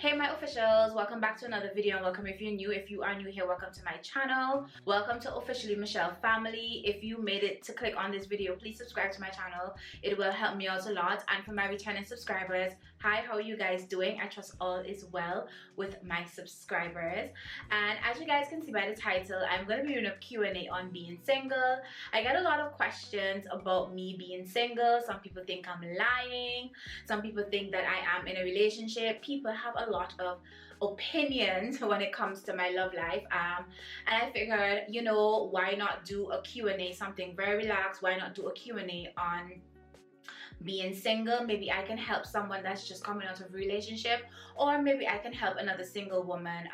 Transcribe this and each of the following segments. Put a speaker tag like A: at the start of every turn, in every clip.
A: Hey my officials, welcome back to another video, and welcome if you're new. If you are new here, welcome to my channel. Welcome to Officially Michele Family. If you made it to click on this video, please subscribe to my channel. It will help me out a lot. And for my returning subscribers, hi, how are you guys doing? I trust all is well with my subscribers. And as you guys can see by the title, I'm going to be doing a Q&A on being single. I get a lot of questions about me being single. Some people think I'm lying. Some people think that I am in a relationship. People have a lot of opinions when it comes to my love life, and I figured, you know, why not do a Q&A, something very relaxed. Why not do a Q&A on being single? Maybe I can help someone that's just coming out of a relationship, or maybe I can help another single woman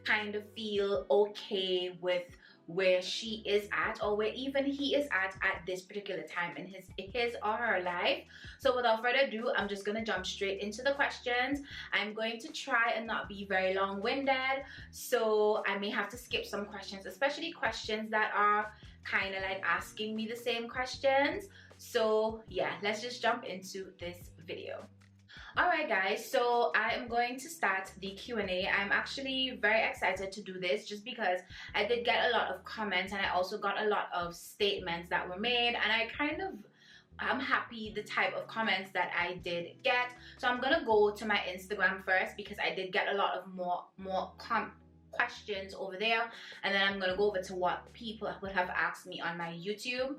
A: kind of feel okay with where she is at, or where even he is at this particular time in his or her life. So without further ado, I'm just gonna jump straight into the questions. I'm going to try and not be very long-winded, so I may have to skip some questions, especially questions that are kind of like asking me the same questions. So yeah, let's just jump into this video. Alright guys, so I am going to start the Q&A. I'm actually very excited to do this just because I did get a lot of comments, and I also got a lot of statements that were made, and I'm happy the type of comments that I did get. So I'm gonna go to my Instagram first because I did get a lot of more questions over there, and then I'm gonna go over to what people would have asked me on my YouTube.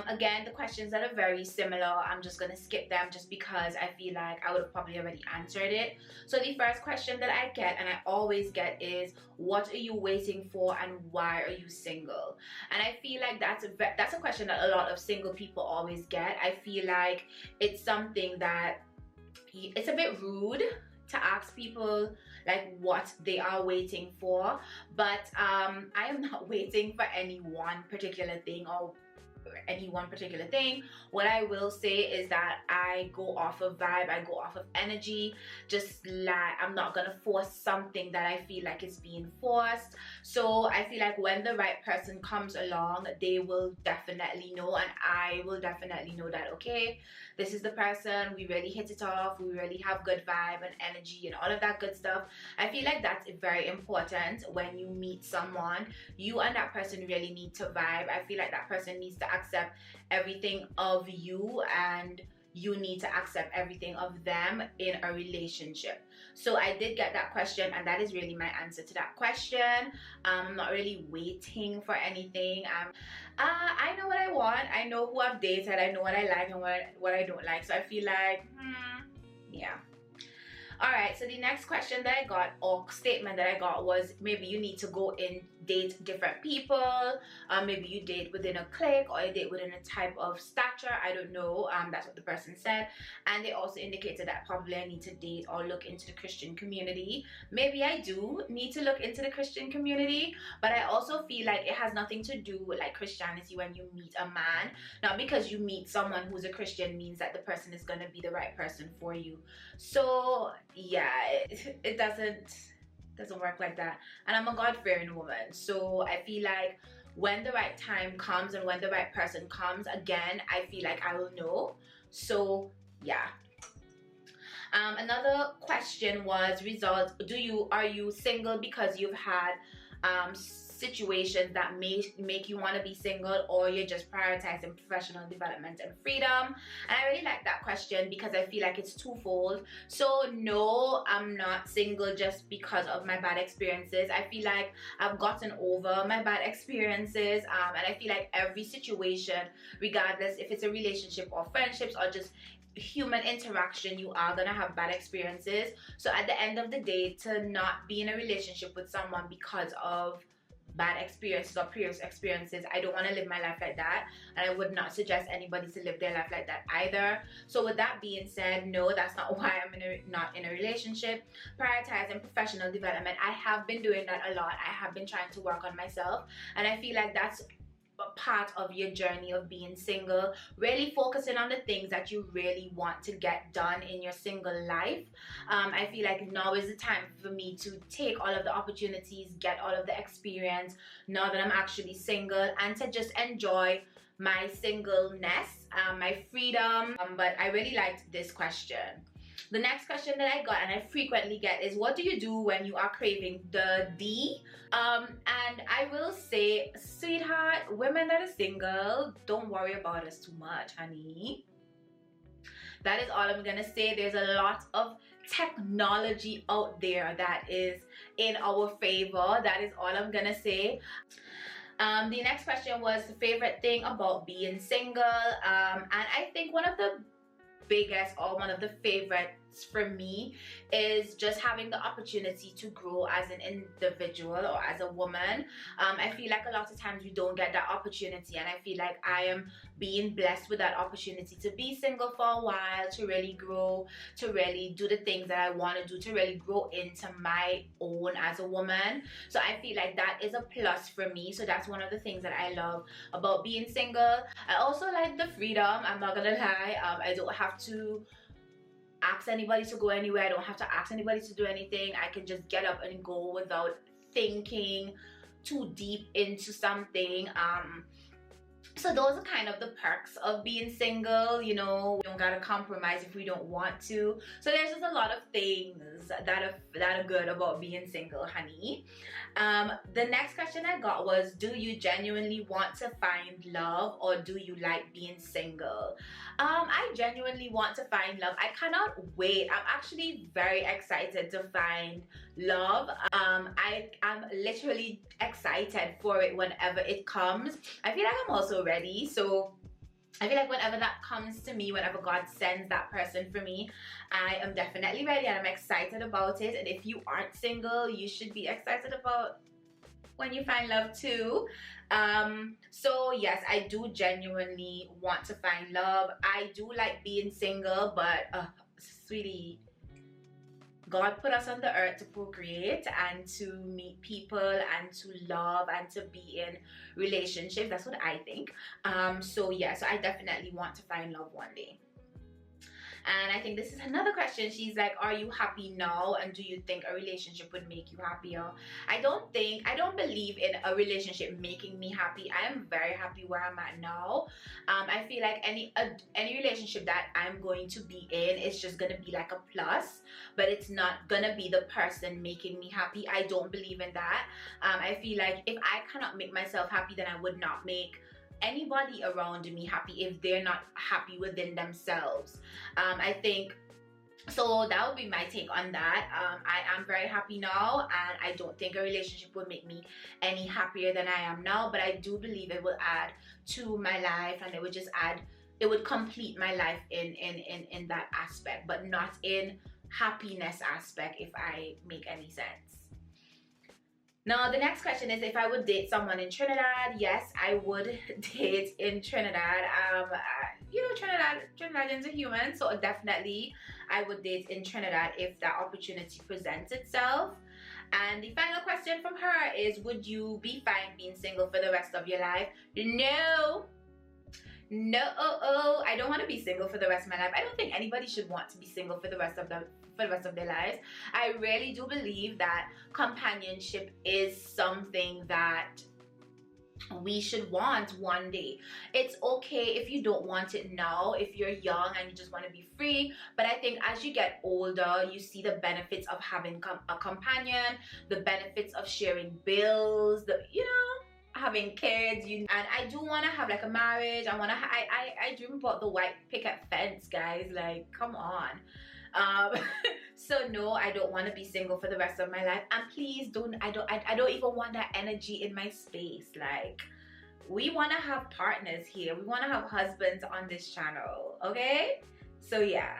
A: Again, the questions that are very similar, I'm just gonna skip them just because I feel like I would have probably already answered it. So the first question that I get, and I always get, is what are you waiting for and why are you single? And I feel like that's a question that a lot of single people always get. I feel like it's something that it's a bit rude to ask people like what they are waiting for, but I am not waiting for any one particular thing or any one particular thing. What I will say is that I go off of vibe, I go off of energy. Just like, I'm not gonna force something that I feel like is being forced. So I feel like when the right person comes along, they will definitely know, and I will definitely know that, okay, this is the person, we really hit it off, we really have good vibe and energy and all of that good stuff. I feel like that's very important. When you meet someone, you and that person really need to vibe. I feel like that person needs to accept everything of you, and you need to accept everything of them in a relationship. So I did get that question, and that is really my answer to that question. I'm not really waiting for anything. I know what I want, I know who I've dated, I know what I like and what I don't like. So I feel like yeah. Alright, so the next question that I got, or statement that I got, was maybe you need to go and date different people. Maybe you date within a clique, or you date within a type of stature. I don't know. That's what the person said. And they also indicated that probably I need to date or look into the Christian community. Maybe I do need to look into the Christian community, but I also feel like it has nothing to do with like Christianity when you meet a man. Not because you meet someone who's a Christian means that the person is going to be the right person for you. So yeah, it doesn't work like that. And I'm a God-fearing woman, so I feel like when the right time comes and when the right person comes, again, I feel like I will know. So yeah. Another question was, are you single because you've had situations that make you want to be single, or you're just prioritizing professional development and freedom? And I really like that question because I feel like it's twofold. So no, I'm not single just because of my bad experiences. I feel like I've gotten over my bad experiences, and I feel like every situation, regardless if it's a relationship or friendships or just human interaction, you are gonna have bad experiences. So at the end of the day, to not be in a relationship with someone because of bad experiences or previous experiences, I don't want to live my life like that, and I would not suggest anybody to live their life like that either. So with that being said, no, that's not why I'm not in a relationship. Prioritizing professional development, I have been doing that a lot. I have been trying to work on myself, and I feel like that's a part of your journey of being single. Really focusing on the things that you really want to get done in your single life. I feel like now is the time for me to take all of the opportunities, get all of the experience now that I'm actually single, and to just enjoy my singleness, my freedom. But I really liked this question. The next question that I got, and I frequently get, is what do you do when you are craving the D? And I will say, sweetheart, women that are single, don't worry about us too much, honey. That is all I'm gonna say. There's a lot of technology out there that is in our favor. That is all I'm gonna say. The next question was the favorite thing about being single, and I think one of the biggest, or one of the favorites for me, is just having the opportunity to grow as an individual or as a woman. I feel like a lot of times we don't get that opportunity, and I feel like I am being blessed with that opportunity to be single for a while, to really grow, to really do the things that I want to do, to really grow into my own as a woman. So I feel like that is a plus for me. So that's one of the things that I love about being single. I also like the freedom, I'm not gonna lie. I don't have to ask anybody to go anywhere. I don't have to ask anybody to do anything. I can just get up and go without thinking too deep into something. So those are kind of the perks of being single. You know, we don't gotta compromise if we don't want to. So there's just a lot of things that are good about being single, honey. The next question I got was, do you genuinely want to find love, or do you like being single? I genuinely want to find love. I cannot wait. I'm actually very excited to find love. I am literally excited for it whenever it comes. I feel like I'm also ready. So I feel like whenever that comes to me, whenever God sends that person for me, I am definitely ready and I'm excited about it. And if you aren't single, you should be excited about when you find love too. So yes, I do genuinely want to find love. I do like being single, but sweetie, God put us on the earth to procreate and to meet people and to love and to be in relationships. That's what I think. So yeah, so I definitely want to find love one day. And I think this is another question. She's like, are you happy now, and do you think a relationship would make you happier? I don't believe in a relationship making me happy. I am very happy where I'm at now. I feel like any relationship that I'm going to be in is just gonna be like a plus, but it's not gonna be the person making me happy. I don't believe in that. I feel like if I cannot make myself happy, then I would not make anybody around me happy if they're not happy within themselves. I think so. That would be my take on that. I am very happy now, and I don't think a relationship would make me any happier than I am now, but I do believe it will add to my life, and it would complete my life in that aspect, but not in happiness aspect, if I make any sense. Now, the next question is if I would date someone in Trinidad. Yes, I would date in Trinidad. You know, Trinidadians are human, so definitely I would date in Trinidad if that opportunity presents itself. And the final question from her is, would you be fine being single for the rest of your life? No. No, I don't want to be single for the rest of my life. I don't think anybody should want to be single for the rest of their lives. I really do believe that companionship is something that we should want one day. It's okay if you don't want it now, if you're young and you just want to be free, but I think as you get older, you see the benefits of having a companion, the benefits of sharing bills, having kids, and I do want to have like a marriage. I dream about the white picket fence, guys, like come on. So no, I don't want to be single for the rest of my life, and please don't, I don't even want that energy in my space. Like, we want to have partners here, we want to have husbands on this channel, okay? So yeah.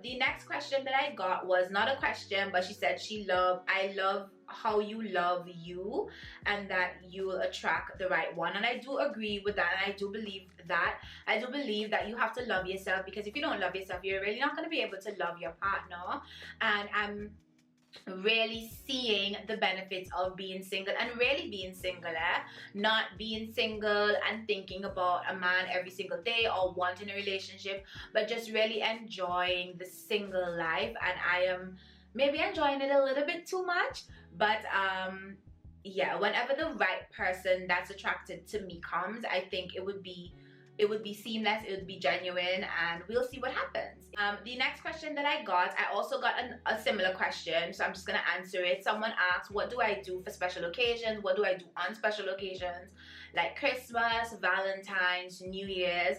A: The next question that I got was not a question, but she said I love how you love you, and that you will attract the right one. And I do agree with that, and I do believe that. I do believe that you have to love yourself, because if you don't love yourself, you're really not going to be able to love your partner. And I'm really seeing the benefits of being single, and really being single, not being single and thinking about a man every single day or wanting a relationship, but just really enjoying the single life. And I am maybe enjoying it a little bit too much, but yeah, whenever the right person that's attracted to me comes, I think it would be it would be seamless, it would be genuine, and we'll see what happens. The next question that I also got a similar question, so I'm just gonna answer it. Someone asked, what do I do for special occasions? What do I do on special occasions like Christmas, Valentine's, New Year's?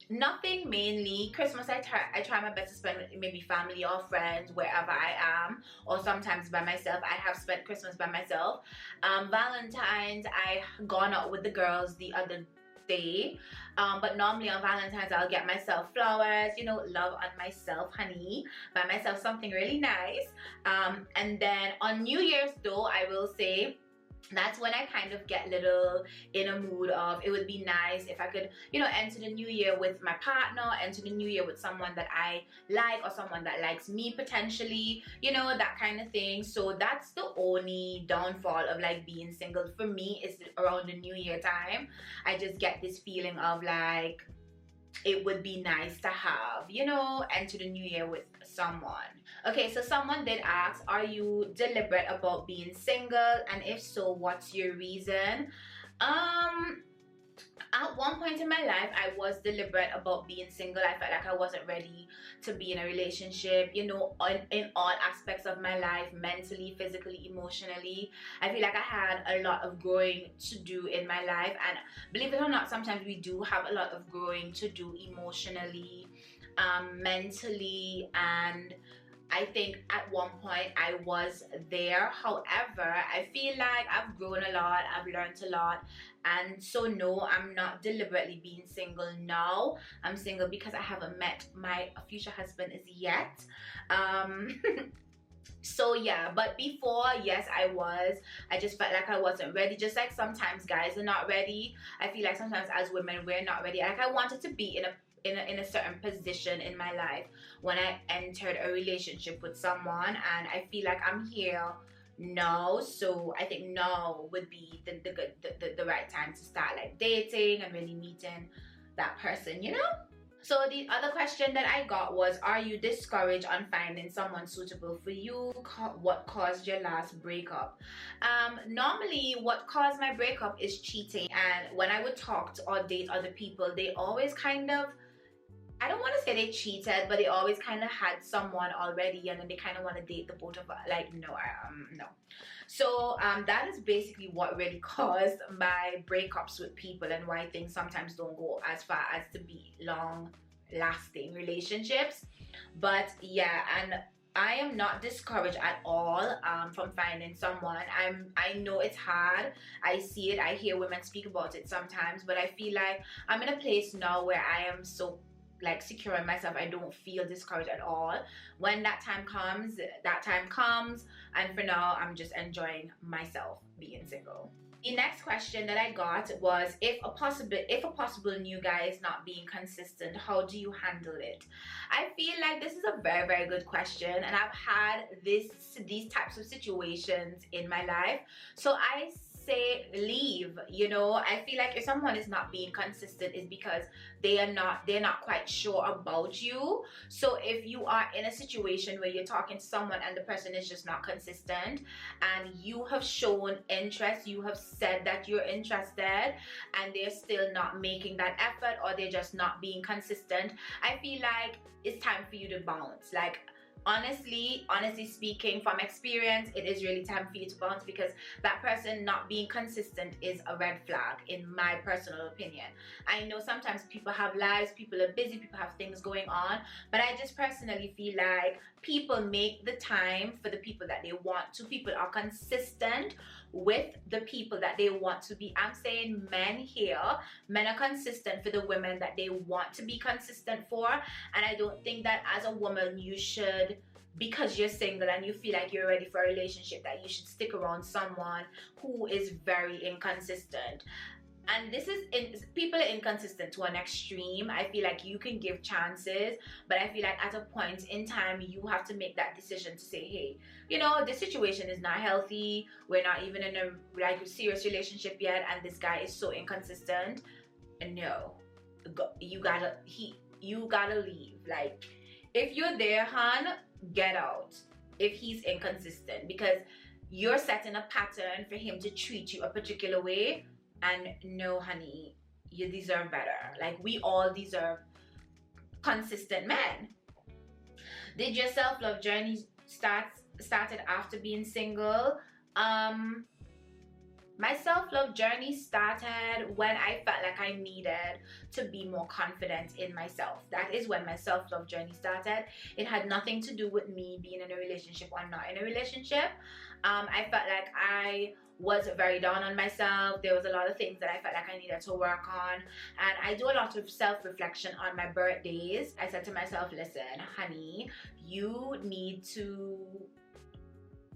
A: Nothing mainly. Christmas, I try my best to spend with maybe family or friends wherever I am, or sometimes by myself. I have spent Christmas by myself. Valentine's, I gone out with the girls the other day, but normally on Valentine's I'll get myself flowers, you know, love on myself, honey, buy myself something really nice. And then on New Year's though, I will say that's when I kind of get little in a mood of, it would be nice if I could, you know, enter the new year with my partner, enter the new year with someone that I like or someone that likes me potentially, you know, that kind of thing. So that's the only downfall of like being single for me, is around the new year time. I just get this feeling of like, it would be nice to have, you know, enter the new year with someone. Okay, so someone did ask, are you deliberate about being single, and if so, what's your reason? At one point in my life, I was deliberate about being single. I felt like I wasn't ready to be in a relationship, you know, in all aspects of my life, mentally, physically, emotionally. I feel like I had a lot of growing to do in my life, and believe it or not, sometimes we do have a lot of growing to do emotionally, mentally, and I think at one point I was there. However, I feel like I've grown a lot, I've learned a lot, and so no, I'm not deliberately being single now. I'm single because I haven't met my future husband as yet. So yeah, but before, yes, I just felt like I wasn't ready, just like sometimes guys are not ready. I feel like sometimes as women we're not ready. Like I wanted to be in a certain position in my life when I entered a relationship with someone, and I feel like I'm here now. So I think now would be the right time to start like dating and really meeting that person, you know. So the other question that I got was, are you discouraged on finding someone suitable for you? What caused your last breakup? Normally what caused my breakup is cheating, and when I would talk to or date other people, they always kind of, I don't want to say they cheated, but they always kind of had someone already, and then they kind of want to date the both of us. Like, no, no. So that is basically what really caused my breakups with people, and why things sometimes don't go as far as to be long-lasting relationships. But yeah, and I am not discouraged at all from finding someone. I know it's hard. I see it. I hear women speak about it sometimes, but I feel like I'm in a place now where I am so like secure in myself. I don't feel discouraged at all. When that time comes, and for now I'm just enjoying myself being single. The next question that I got was, if a possible new guy is not being consistent, how do you handle it? I feel like this is a very, very good question, and I've had these types of situations in my life. So I say leave, you know. I feel like if someone is not being consistent, is because they're not quite sure about you. So if you are in a situation where you're talking to someone and the person is just not consistent, and you have shown interest, you have said that you're interested, and they're still not making that effort, or they're just not being consistent, I feel like it's time for you to bounce. Like, honestly speaking, from experience, it is really time for you to bounce, because that person not being consistent is a red flag, in my personal opinion. I know sometimes people have lives, people are busy, people have things going on, but I just personally feel like people make the time for the people that they want to. People are consistent with the people that they want to be. I'm saying men here, men are consistent for the women that they want to be consistent for. And I don't think that as a woman you should, because you're single and you feel like you're ready for a relationship, that you should stick around someone who is very inconsistent. And this is people are inconsistent to an extreme. I feel like you can give chances, but I feel like at a point in time you have to make that decision to say, hey, you know, this situation is not healthy, we're not even in a serious relationship yet, and this guy is so inconsistent. And no, you gotta leave. Like, if you're there, hon, get out if he's inconsistent, because you're setting a pattern for him to treat you a particular way. And no, honey, you deserve better. Like, we all deserve consistent men. Did your self-love journey started after being single? My self-love journey started when I felt like I needed to be more confident in myself. That is when my self-love journey started. It had nothing to do with me being in a relationship or not in a relationship. I felt like I was very down on myself. There was a lot of things that I felt like I needed to work on, and I do a lot of self-reflection on my birthdays. I said to myself, listen, honey, you need to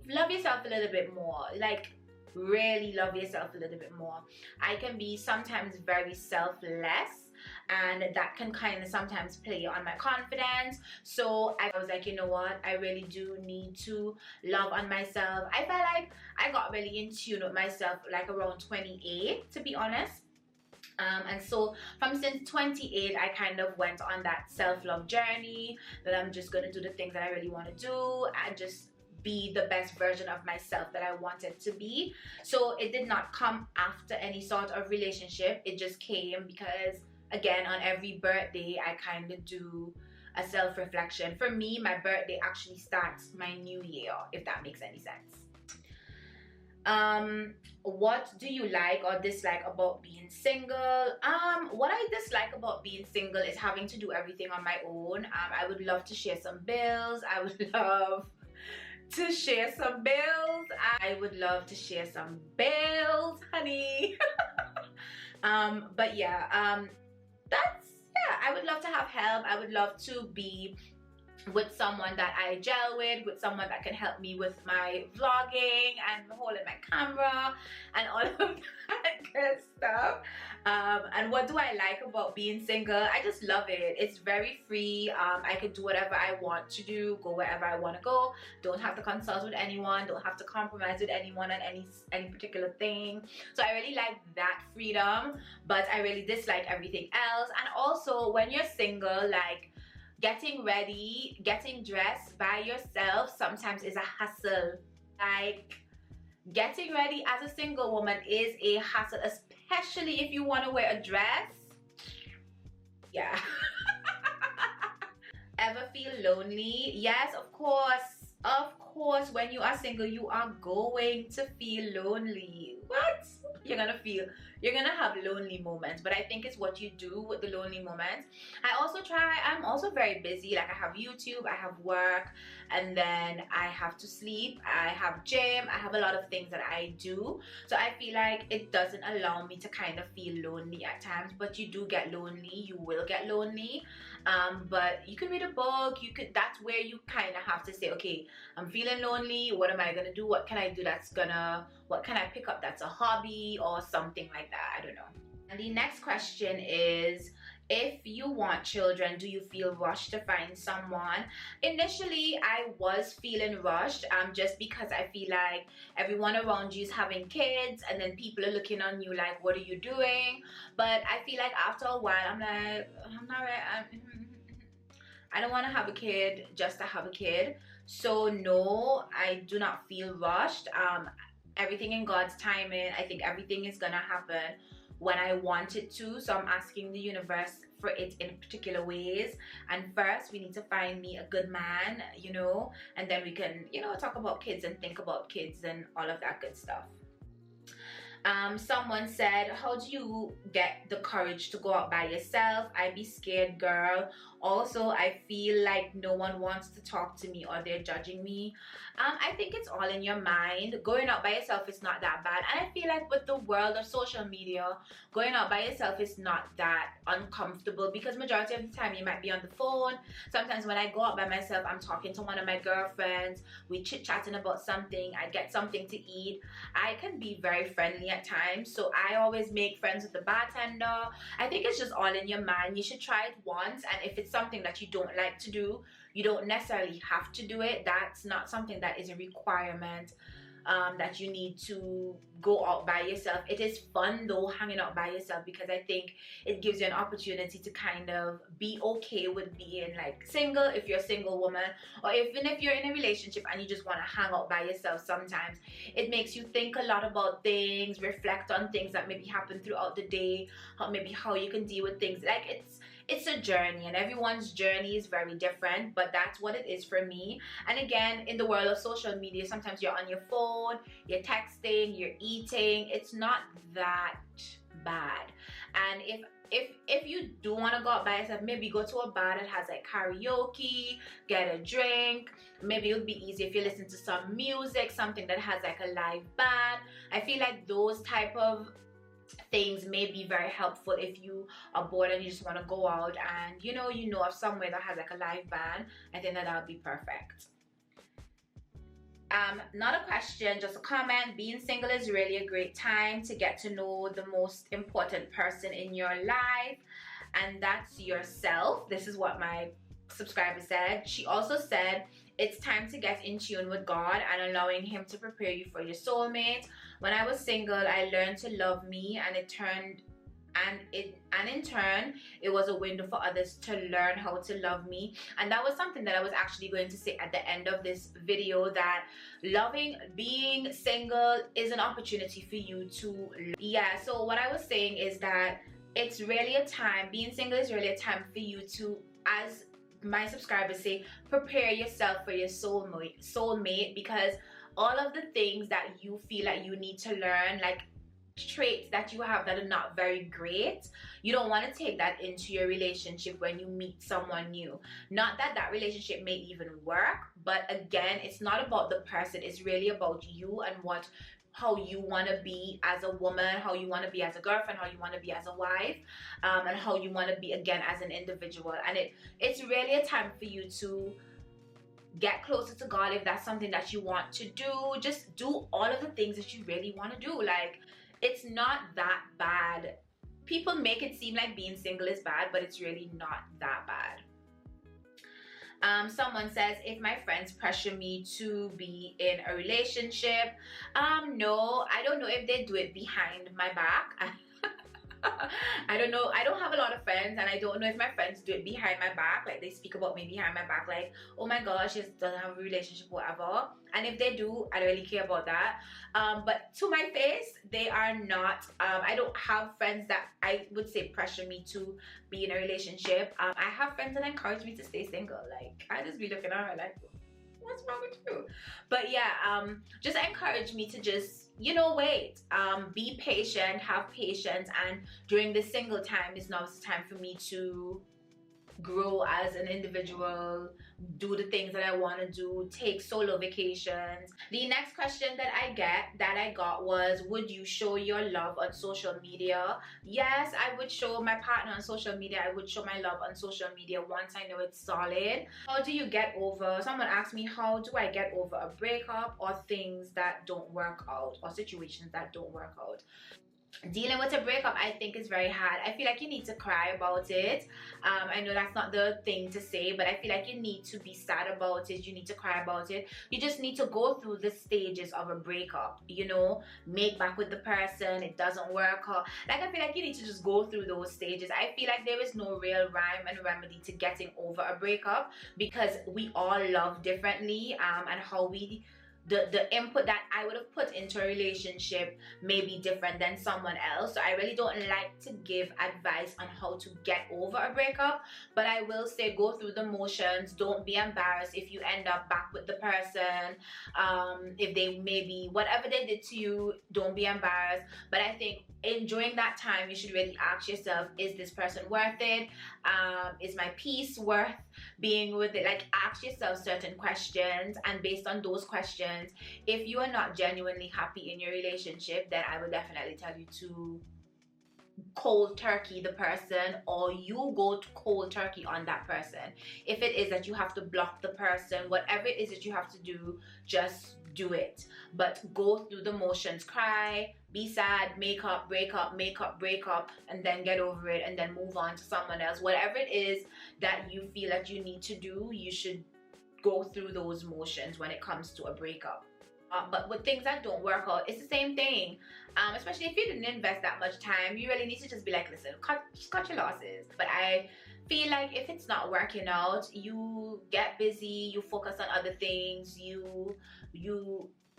A: love yourself a little bit more. Like, really love yourself a little bit more. I can be sometimes very selfless, and that can kind of sometimes play on my confidence. So I was like, you know what, I really do need to love on myself. I felt like I got really in tune with myself like around 28, to be honest. And so from since 28, I kind of went on that self-love journey, that I'm just gonna do the things that I really want to do and just be the best version of myself that I wanted to be. So it did not come after any sort of relationship. It just came because, again, on every birthday I kind of do a self-reflection. For me, my birthday actually starts my new year, if that makes any sense. What do you like or dislike about being single? What I dislike about being single is having to do everything on my own. I would love to share some bills. I would love to share some bills. I would love to share some bills, honey. But yeah, I would love to have help. I would love to be with someone that I gel with someone that can help me with my vlogging and holding my camera and all of that good stuff. And what do I like about being single? I just love it. It's very free. I can do whatever I want to do, go wherever I want to go. Don't have to consult with anyone, don't have to compromise with anyone on any particular thing. So I really like that freedom, but I really dislike everything else. And also, when you're single, like, getting ready, getting dressed by yourself sometimes is a hassle. Like, getting ready as a single woman is a hassle, especially if you want to wear a dress. Yeah. Ever feel lonely? Yes, of course. Of course, when you are single, you are going to feel lonely. What? You're gonna have lonely moments, but I think it's what you do with the lonely moments. I'm also very busy. Like, I have YouTube, I have work, and then I have to sleep, I have gym, I have a lot of things that I do. So I feel like it doesn't allow me to kind of feel lonely at times, but you do get lonely, you will get lonely. But you can read a book, that's where you kind of have to say, okay, I'm feeling lonely, what am I gonna do? What can I do what can I pick up that's a hobby or something like that? I don't know. And the next question is, if you want children, do you feel rushed to find someone? Initially, I was feeling rushed, just because I feel like everyone around you is having kids, and then people are looking on you like, what are you doing? But I feel like after a while, I'm like, I'm not ready. I don't want to have a kid just to have a kid. So no, I do not feel rushed. Everything in God's timing. I think everything is gonna happen when I want it to. So I'm asking the universe for it in particular ways. And first, we need to find me a good man, you know, and then we can, you know, talk about kids and think about kids and all of that good stuff. Someone said, how do you get the courage to go out by yourself? I be scared, girl. Also, I feel like no one wants to talk to me or they're judging me. I think it's all in your mind. Going out by yourself is not that bad. And I feel like with the world of social media, going out by yourself is not that uncomfortable, because majority of the time you might be on the phone. Sometimes when I go out by myself, I'm talking to one of my girlfriends. We chit-chatting about something. I get something to eat. I can be very friendly at times. So I always make friends with the bartender. I think it's just all in your mind. You should try it once. And if it's something that you don't like to do, you don't necessarily have to do it. That's not something that is a requirement that you need to go out by yourself. It is fun though, hanging out by yourself, because I think it gives you an opportunity to kind of be okay with being like single if you're a single woman, or even if you're in a relationship and you just want to hang out by yourself. Sometimes it makes you think a lot about things, reflect on things that maybe happen throughout the day, maybe how you can deal with things. Like it's a journey, and everyone's journey is very different, but that's what it is for me. And again, in the world of social media, sometimes you're on your phone, you're texting, you're eating. It's not that bad. And if you do want to go out by yourself, maybe go to a bar that has like karaoke, get a drink. Maybe it would be easy if you listen to some music, something that has like a live band. I feel like those type of things may be very helpful if you are bored and you just want to go out and you know of somewhere that has like a live band. I think that would be perfect. Not a question, just a comment. Being single is really a great time to get to know the most important person in your life, and that's yourself. This is what my subscriber said. She also said it's time to get in tune with God and allowing Him to prepare you for your soulmate. When I was single, I learned to love me, and in turn it was a window for others to learn how to love me. And that was something that I was actually going to say at the end of this video, that being single is an opportunity for you to, yeah. So what I was saying is that it's really a time, being single is really a time for you to, as my subscribers say, prepare yourself for your soulmate, because all of the things that you feel like you need to learn, like traits that you have that are not very great, you don't want to take that into your relationship when you meet someone new. Not that that relationship may even work, but again, it's not about the person, it's really about you and how you want to be as a woman, how you want to be as a girlfriend, how you want to be as a wife, and how you want to be again as an individual. And it's really a time for you to get closer to God if that's something that you want to do. Just do all of the things that you really want to do. Like, it's not that bad. People make it seem like being single is bad, but it's really not that bad. Someone says, if my friends pressure me to be in a relationship, no, I don't know if they do it behind my back. I don't know. I don't have a lot of friends, and I don't know if my friends do it behind my back. Like, they speak about me behind my back, like, oh my gosh, she doesn't have a relationship, whatever. And if they do, I don't really care about that. But to my face, they are not. I don't have friends that I would say pressure me to be in a relationship. I have friends that encourage me to stay single. Like, I just be looking at her like, what's wrong with you? But yeah, just encourage me to just, wait, be patient, have patience, and during this single time is now the time for me to grow as an individual, do the things that I want to do, take solo vacations. The next question that I got was, would you show your love on social media? Yes, I would show my partner on social media. I would show my love on social media once I know it's solid. How do you get over, someone asked me, how do I get over a breakup or things that don't work out, or situations that don't work out? Dealing with a breakup, I think, is very hard. I feel like you need to cry about it. I know that's not the thing to say, but I feel like you need to be sad about it. You need to cry about it. You just need to go through the stages of a breakup, make back with the person, it doesn't work out. Like, I feel like you need to just go through those stages. I feel like there is no real rhyme and remedy to getting over a breakup, because we all love differently, and how the input that I would have put into a relationship may be different than someone else. So I really don't like to give advice on how to get over a breakup, but I will say, go through the motions. Don't be embarrassed if you end up back with the person. If they maybe, whatever they did to you, don't be embarrassed. But I think during that time, you should really ask yourself, is this person worth it? Is my peace worth being with it? Like, ask yourself certain questions, and based on those questions, if you are not genuinely happy in your relationship, then I would definitely tell you to cold turkey the person, or you go to cold turkey on that person. If it is that you have to block the person, whatever it is that you have to do, just do it. But go through the motions, cry, be sad, make up, break up, make up, break up, and then get over it, and then move on to someone else. Whatever it is that you feel that you need to do, you should go through those motions when it comes to a breakup. But with things that don't work out, it's the same thing. Especially if you didn't invest that much time, you really need to just be like, listen, cut your losses. But I feel like if it's not working out, you get busy, you focus on other things, you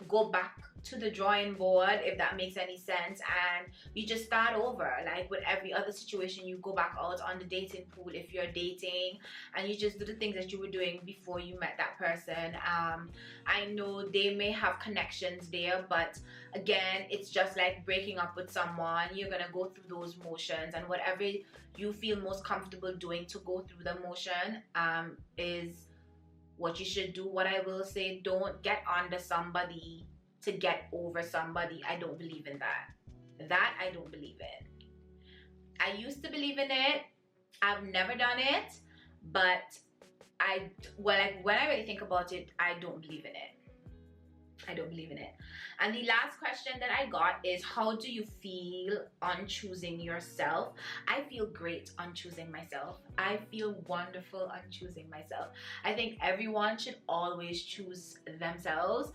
A: go back to the drawing board, if that makes any sense, and you just start over. Like with every other situation, you go back out on the dating pool if you're dating, and you just do the things that you were doing before you met that person. I know they may have connections there, but again, it's just like breaking up with someone. You're gonna go through those motions, and whatever you feel most comfortable doing to go through the motion is what you should do. What I will say, don't get under somebody to get over somebody. I don't believe in that. I don't believe in. I used to believe in it. I've never done it, but when I really think about it, I don't believe in it. I don't believe in it. And the last question that I got is, how do you feel on choosing yourself? I feel great on choosing myself. I feel wonderful on choosing myself. I think everyone should always choose themselves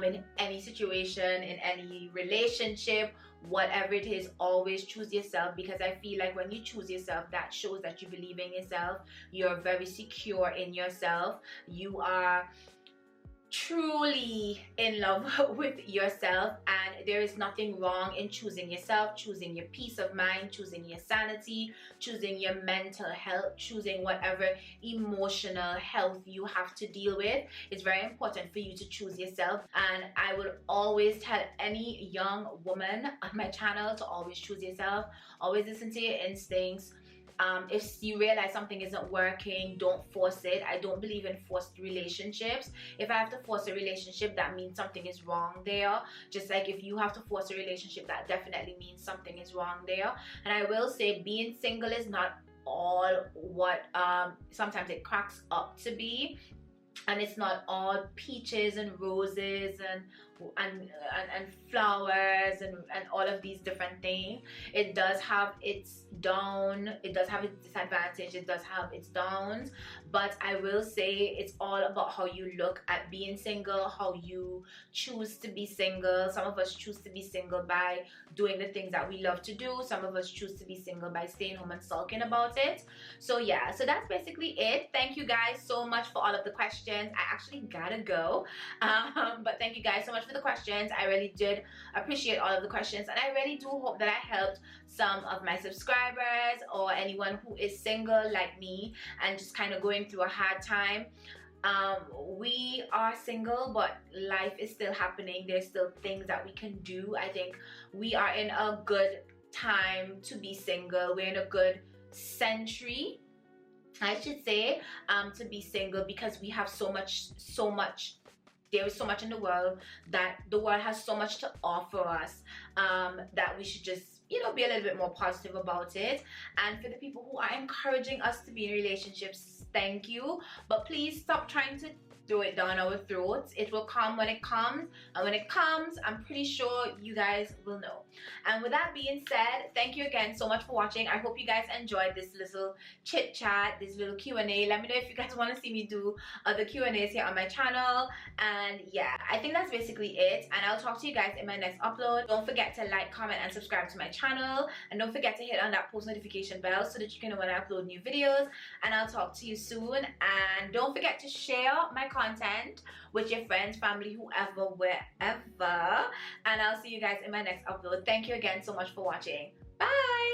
A: in any situation, in any relationship, whatever it is. Always choose yourself, because I feel like when you choose yourself, that shows that you believe in yourself. You're very secure in yourself. You are truly in love with yourself, and there is nothing wrong in choosing yourself, choosing your peace of mind, choosing your sanity, choosing your mental health, choosing whatever emotional health you have to deal with. It's very important for you to choose yourself, and I will always tell any young woman on my channel to always choose yourself. Always listen to your instincts. If you realize something isn't working, don't force it. I don't believe in forced relationships. If I have to force a relationship, that means something is wrong there. Just like if you have to force a relationship, that definitely means something is wrong there. And I will say, being single is not all what sometimes it cracks up to be. And it's not all peaches and roses and flowers and all of these different things. It does have its down, it does have its disadvantage, it does have its downs, but I will say it's all about how you look at being single, how you choose to be single. Some of us choose to be single by doing the things that we love to do. Some of us choose to be single by staying home and sulking about it. So yeah, so that's basically it. Thank you guys so much for all of the questions. I actually gotta go, but thank you guys so much for the questions. I really did appreciate all of the questions, and I really do hope that I helped some of my subscribers or anyone who is single like me and just kind of going through a hard time. We are single, but life is still happening. There's still things that we can do. I think we are in a good time to be single. We're in a good century, I should say, to be single, because we have so much, there is so much in the world, that the world has so much to offer us, that we should just, you know, be a little bit more positive about it. And for the people who are encouraging us to be in relationships, thank you, but please stop trying to throw it down our throats. It will come when it comes, and when it comes, I'm pretty sure you guys will know. And with that being said, thank you again so much for watching. I hope you guys enjoyed this little chit chat, this little Q&A. Let me know if you guys want to see me do other Q&As here on my channel. And yeah, I think that's basically it, and I'll talk to you guys in my next upload. Don't forget to like, comment, and subscribe to my channel, and don't forget to hit on that post notification bell so that you can know when I upload new videos. And I'll talk to you soon, and don't forget to share my content with your friends, family, whoever, wherever, and I'll see you guys in my next upload. Thank you again so much for watching. Bye.